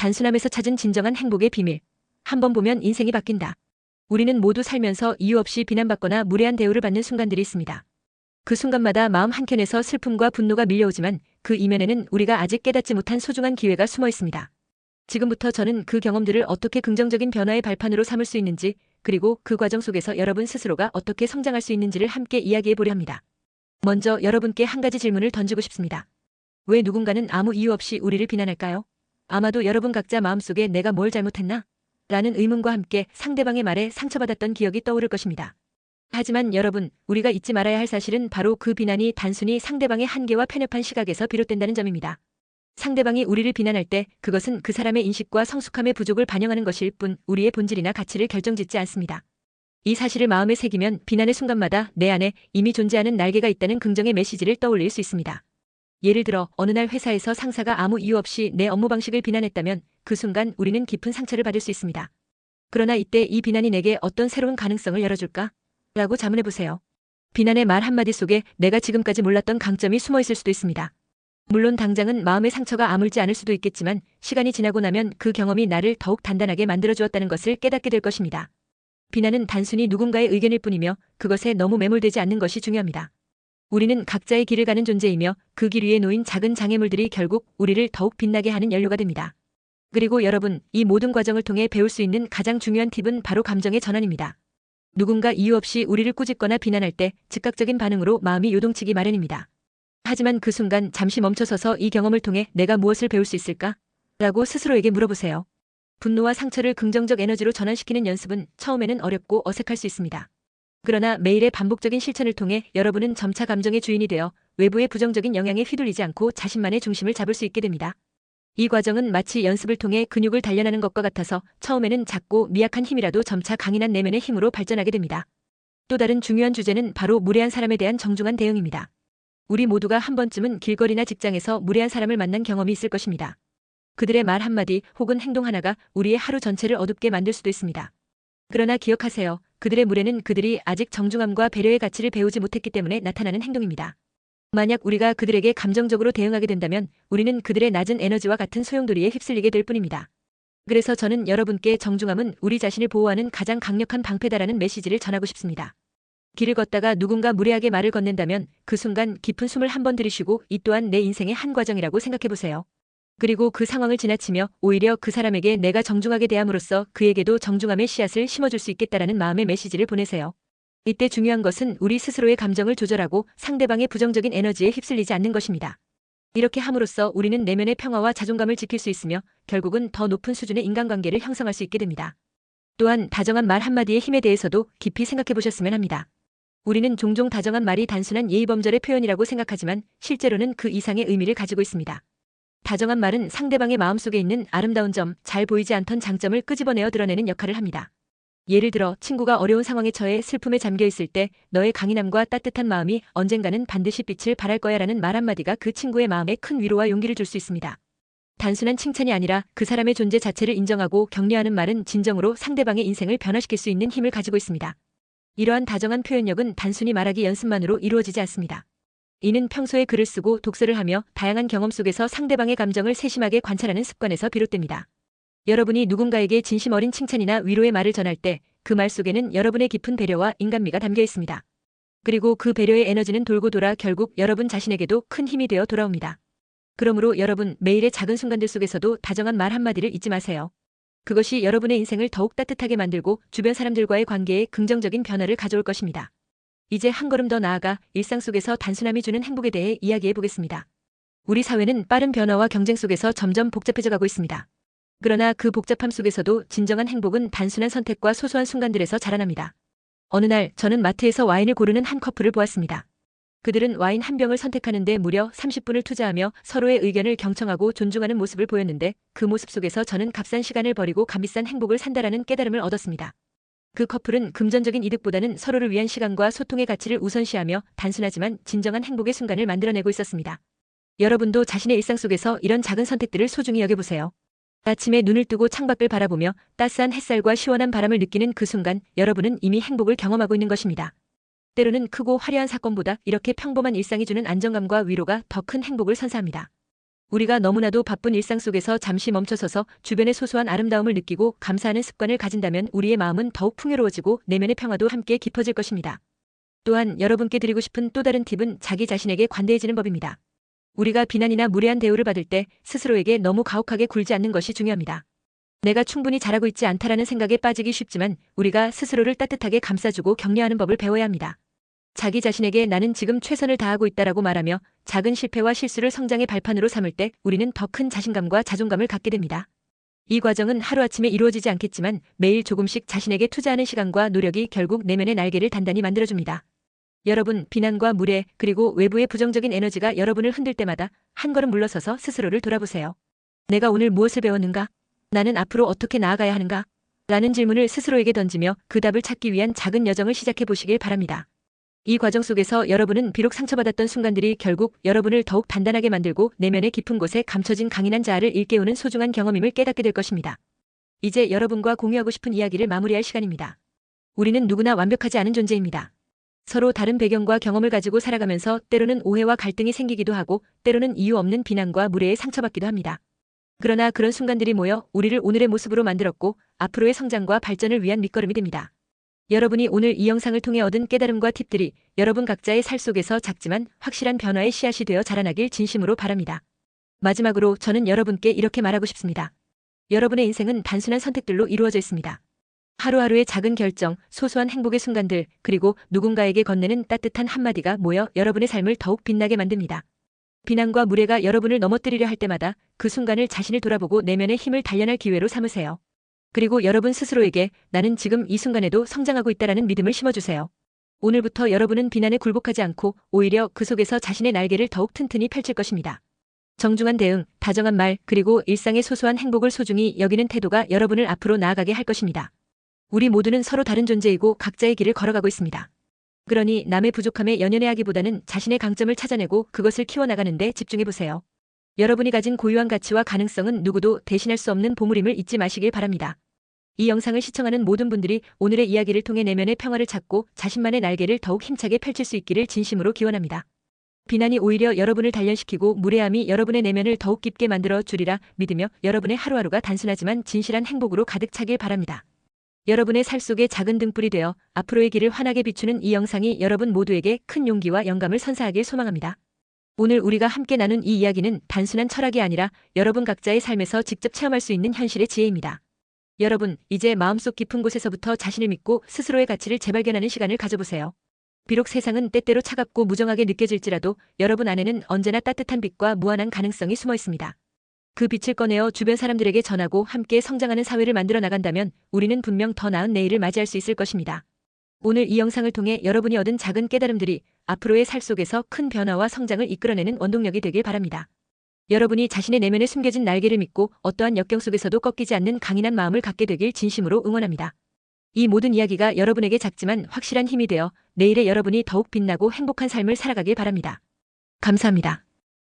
단순함에서 찾은 진정한 행복의 비밀. 한번 보면 인생이 바뀐다. 우리는 모두 살면서 이유 없이 비난받거나 무례한 대우를 받는 순간들이 있습니다. 그 순간마다 마음 한켠에서 슬픔과 분노가 밀려오지만 그 이면에는 우리가 아직 깨닫지 못한 소중한 기회가 숨어 있습니다. 지금부터 저는 그 경험들을 어떻게 긍정적인 변화의 발판으로 삼을 수 있는지, 그리고 그 과정 속에서 여러분 스스로가 어떻게 성장할 수 있는지를 함께 이야기해 보려 합니다. 먼저 여러분께 한 가지 질문을 던지고 싶습니다. 왜 누군가는 아무 이유 없이 우리를 비난할까요? 아마도 여러분 각자 마음속에 내가 뭘 잘못했나? 라는 의문과 함께 상대방의 말에 상처받았던 기억이 떠오를 것입니다. 하지만 여러분, 우리가 잊지 말아야 할 사실은 바로 그 비난이 단순히 상대방의 한계와 편협한 시각에서 비롯된다는 점입니다. 상대방이 우리를 비난할 때 그것은 그 사람의 인식과 성숙함의 부족을 반영하는 것일 뿐 우리의 본질이나 가치를 결정짓지 않습니다. 이 사실을 마음에 새기면 비난의 순간마다 내 안에 이미 존재하는 날개가 있다는 긍정의 메시지를 떠올릴 수 있습니다. 예를 들어 어느 날 회사에서 상사가 아무 이유 없이 내 업무 방식을 비난했다면 그 순간 우리는 깊은 상처를 받을 수 있습니다. 그러나 이때 이 비난이 내게 어떤 새로운 가능성을 열어줄까? 라고 자문해보세요. 비난의 말 한마디 속에 내가 지금까지 몰랐던 강점이 숨어 있을 수도 있습니다. 물론 당장은 마음의 상처가 아물지 않을 수도 있겠지만 시간이 지나고 나면 그 경험이 나를 더욱 단단하게 만들어주었다는 것을 깨닫게 될 것입니다. 비난은 단순히 누군가의 의견일 뿐이며 그것에 너무 매몰되지 않는 것이 중요합니다. 우리는 각자의 길을 가는 존재이며 그 길 위에 놓인 작은 장애물들이 결국 우리를 더욱 빛나게 하는 연료가 됩니다. 그리고 여러분, 이 모든 과정을 통해 배울 수 있는 가장 중요한 팁은 바로 감정의 전환입니다. 누군가 이유 없이 우리를 꾸짖거나 비난할 때 즉각적인 반응으로 마음이 요동치기 마련입니다. 하지만 그 순간 잠시 멈춰서서 이 경험을 통해 내가 무엇을 배울 수 있을까? 라고 스스로에게 물어보세요. 분노와 상처를 긍정적 에너지로 전환시키는 연습은 처음에는 어렵고 어색할 수 있습니다. 그러나 매일의 반복적인 실천을 통해 여러분은 점차 감정의 주인이 되어 외부의 부정적인 영향에 휘둘리지 않고 자신만의 중심을 잡을 수 있게 됩니다. 이 과정은 마치 연습을 통해 근육을 단련하는 것과 같아서 처음에는 작고 미약한 힘이라도 점차 강인한 내면의 힘으로 발전하게 됩니다. 또 다른 중요한 주제는 바로 무례한 사람에 대한 정중한 대응입니다. 우리 모두가 한 번쯤은 길거리나 직장에서 무례한 사람을 만난 경험이 있을 것입니다. 그들의 말 한마디 혹은 행동 하나가 우리의 하루 전체를 어둡게 만들 수도 있습니다. 그러나 기억하세요. 그들의 무례는 그들이 아직 정중함과 배려의 가치를 배우지 못했기 때문에 나타나는 행동입니다. 만약 우리가 그들에게 감정적으로 대응하게 된다면 우리는 그들의 낮은 에너지와 같은 소용돌이에 휩쓸리게 될 뿐입니다. 그래서 저는 여러분께 정중함은 우리 자신을 보호하는 가장 강력한 방패다라는 메시지를 전하고 싶습니다. 길을 걷다가 누군가 무례하게 말을 건넨다면 그 순간 깊은 숨을 한번 들이쉬고 이 또한 내 인생의 한 과정이라고 생각해보세요. 그리고 그 상황을 지나치며 오히려 그 사람에게 내가 정중하게 대함으로써 그에게도 정중함의 씨앗을 심어줄 수 있겠다라는 마음의 메시지를 보내세요. 이때 중요한 것은 우리 스스로의 감정을 조절하고 상대방의 부정적인 에너지에 휩쓸리지 않는 것입니다. 이렇게 함으로써 우리는 내면의 평화와 자존감을 지킬 수 있으며 결국은 더 높은 수준의 인간관계를 형성할 수 있게 됩니다. 또한 다정한 말 한마디의 힘에 대해서도 깊이 생각해 보셨으면 합니다. 우리는 종종 다정한 말이 단순한 예의범절의 표현이라고 생각하지만 실제로는 그 이상의 의미를 가지고 있습니다. 다정한 말은 상대방의 마음속에 있는 아름다운 점, 잘 보이지 않던 장점을 끄집어내어 드러내는 역할을 합니다. 예를 들어 친구가 어려운 상황에 처해 슬픔에 잠겨 있을 때 너의 강인함과 따뜻한 마음이 언젠가는 반드시 빛을 발할 거야 라는 말 한마디가 그 친구의 마음에 큰 위로와 용기를 줄 수 있습니다. 단순한 칭찬이 아니라 그 사람의 존재 자체를 인정하고 격려하는 말은 진정으로 상대방의 인생을 변화시킬 수 있는 힘을 가지고 있습니다. 이러한 다정한 표현력은 단순히 말하기 연습만으로 이루어지지 않습니다. 이는 평소에 글을 쓰고 독서를 하며 다양한 경험 속에서 상대방의 감정을 세심하게 관찰하는 습관에서 비롯됩니다. 여러분이 누군가에게 진심 어린 칭찬이나 위로의 말을 전할 때 그 말 속에는 여러분의 깊은 배려와 인간미가 담겨 있습니다. 그리고 그 배려의 에너지는 돌고 돌아 결국 여러분 자신에게도 큰 힘이 되어 돌아옵니다. 그러므로 여러분 매일의 작은 순간들 속에서도 다정한 말 한마디를 잊지 마세요. 그것이 여러분의 인생을 더욱 따뜻하게 만들고 주변 사람들과의 관계에 긍정적인 변화를 가져올 것입니다. 이제 한 걸음 더 나아가 일상 속에서 단순함이 주는 행복에 대해 이야기해 보겠습니다. 우리 사회는 빠른 변화와 경쟁 속에서 점점 복잡해져 가고 있습니다. 그러나 그 복잡함 속에서도 진정한 행복은 단순한 선택과 소소한 순간들에서 자라납니다. 어느 날 저는 마트에서 와인을 고르는 한 커플을 보았습니다. 그들은 와인 한 병을 선택하는데 무려 30분을 투자하며 서로의 의견을 경청하고 존중하는 모습을 보였는데 그 모습 속에서 저는 값싼 시간을 버리고 값비싼 행복을 산다라는 깨달음을 얻었습니다. 그 커플은 금전적인 이득보다는 서로를 위한 시간과 소통의 가치를 우선시하며 단순하지만 진정한 행복의 순간을 만들어내고 있었습니다. 여러분도 자신의 일상 속에서 이런 작은 선택들을 소중히 여겨보세요. 아침에 눈을 뜨고 창밖을 바라보며 따스한 햇살과 시원한 바람을 느끼는 그 순간 여러분은 이미 행복을 경험하고 있는 것입니다. 때로는 크고 화려한 사건보다 이렇게 평범한 일상이 주는 안정감과 위로가 더 큰 행복을 선사합니다. 우리가 너무나도 바쁜 일상 속에서 잠시 멈춰서서 주변의 소소한 아름다움을 느끼고 감사하는 습관을 가진다면 우리의 마음은 더욱 풍요로워지고 내면의 평화도 함께 깊어질 것입니다. 또한 여러분께 드리고 싶은 또 다른 팁은 자기 자신에게 관대해지는 법입니다. 우리가 비난이나 무례한 대우를 받을 때 스스로에게 너무 가혹하게 굴지 않는 것이 중요합니다. 내가 충분히 잘하고 있지 않다라는 생각에 빠지기 쉽지만 우리가 스스로를 따뜻하게 감싸주고 격려하는 법을 배워야 합니다. 자기 자신에게 나는 지금 최선을 다하고 있다라고 말하며 작은 실패와 실수를 성장의 발판으로 삼을 때 우리는 더 큰 자신감과 자존감을 갖게 됩니다. 이 과정은 하루아침에 이루어지지 않겠지만 매일 조금씩 자신에게 투자하는 시간과 노력이 결국 내면의 날개를 단단히 만들어줍니다. 여러분, 비난과 무례 그리고 외부의 부정적인 에너지가 여러분을 흔들 때마다 한 걸음 물러서서 스스로를 돌아보세요. 내가 오늘 무엇을 배웠는가? 나는 앞으로 어떻게 나아가야 하는가? 라는 질문을 스스로에게 던지며 그 답을 찾기 위한 작은 여정을 시작해 보시길 바랍니다. 이 과정 속에서 여러분은 비록 상처받았던 순간들이 결국 여러분을 더욱 단단하게 만들고 내면의 깊은 곳에 감춰진 강인한 자아를 일깨우는 소중한 경험임을 깨닫게 될 것입니다. 이제 여러분과 공유하고 싶은 이야기를 마무리할 시간입니다. 우리는 누구나 완벽하지 않은 존재입니다. 서로 다른 배경과 경험을 가지고 살아가면서 때로는 오해와 갈등이 생기기도 하고 때로는 이유 없는 비난과 무례에 상처받기도 합니다. 그러나 그런 순간들이 모여 우리를 오늘의 모습으로 만들었고 앞으로의 성장과 발전을 위한 밑거름이 됩니다. 여러분이 오늘 이 영상을 통해 얻은 깨달음과 팁들이 여러분 각자의 살 속에서 작지만 확실한 변화의 씨앗이 되어 자라나길 진심으로 바랍니다. 마지막으로 저는 여러분께 이렇게 말하고 싶습니다. 여러분의 인생은 단순한 선택들로 이루어져 있습니다. 하루하루의 작은 결정, 소소한 행복의 순간들, 그리고 누군가에게 건네는 따뜻한 한마디가 모여 여러분의 삶을 더욱 빛나게 만듭니다. 비난과 무례가 여러분을 넘어뜨리려 할 때마다 그 순간을 자신을 돌아보고 내면의 힘을 단련할 기회로 삼으세요. 그리고 여러분 스스로에게 나는 지금 이 순간에도 성장하고 있다라는 믿음을 심어주세요. 오늘부터 여러분은 비난에 굴복하지 않고 오히려 그 속에서 자신의 날개를 더욱 튼튼히 펼칠 것입니다. 정중한 대응, 다정한 말, 그리고 일상의 소소한 행복을 소중히 여기는 태도가 여러분을 앞으로 나아가게 할 것입니다. 우리 모두는 서로 다른 존재이고 각자의 길을 걸어가고 있습니다. 그러니 남의 부족함에 연연해하기보다는 자신의 강점을 찾아내고 그것을 키워나가는 데 집중해보세요. 여러분이 가진 고유한 가치와 가능성은 누구도 대신할 수 없는 보물임을 잊지 마시길 바랍니다. 이 영상을 시청하는 모든 분들이 오늘의 이야기를 통해 내면의 평화를 찾고 자신만의 날개를 더욱 힘차게 펼칠 수 있기를 진심으로 기원합니다. 비난이 오히려 여러분을 단련시키고 무례함이 여러분의 내면을 더욱 깊게 만들어 주리라 믿으며 여러분의 하루하루가 단순하지만 진실한 행복으로 가득 차길 바랍니다. 여러분의 살 속에 작은 등불이 되어 앞으로의 길을 환하게 비추는 이 영상이 여러분 모두에게 큰 용기와 영감을 선사하길 소망합니다. 오늘 우리가 함께 나눈 이 이야기는 단순한 철학이 아니라 여러분 각자의 삶에서 직접 체험할 수 있는 현실의 지혜입니다. 여러분, 이제 마음속 깊은 곳에서부터 자신을 믿고 스스로의 가치를 재발견하는 시간을 가져보세요. 비록 세상은 때때로 차갑고 무정하게 느껴질지라도 여러분 안에는 언제나 따뜻한 빛과 무한한 가능성이 숨어 있습니다. 그 빛을 꺼내어 주변 사람들에게 전하고 함께 성장하는 사회를 만들어 나간다면 우리는 분명 더 나은 내일을 맞이할 수 있을 것입니다. 오늘 이 영상을 통해 여러분이 얻은 작은 깨달음들이 앞으로의 살 속에서 큰 변화와 성장을 이끌어내는 원동력이 되길 바랍니다. 여러분이 자신의 내면에 숨겨진 날개를 믿고 어떠한 역경 속에서도 꺾이지 않는 강인한 마음을 갖게 되길 진심으로 응원합니다. 이 모든 이야기가 여러분에게 작지만 확실한 힘이 되어 내일의 여러분이 더욱 빛나고 행복한 삶을 살아가길 바랍니다. 감사합니다.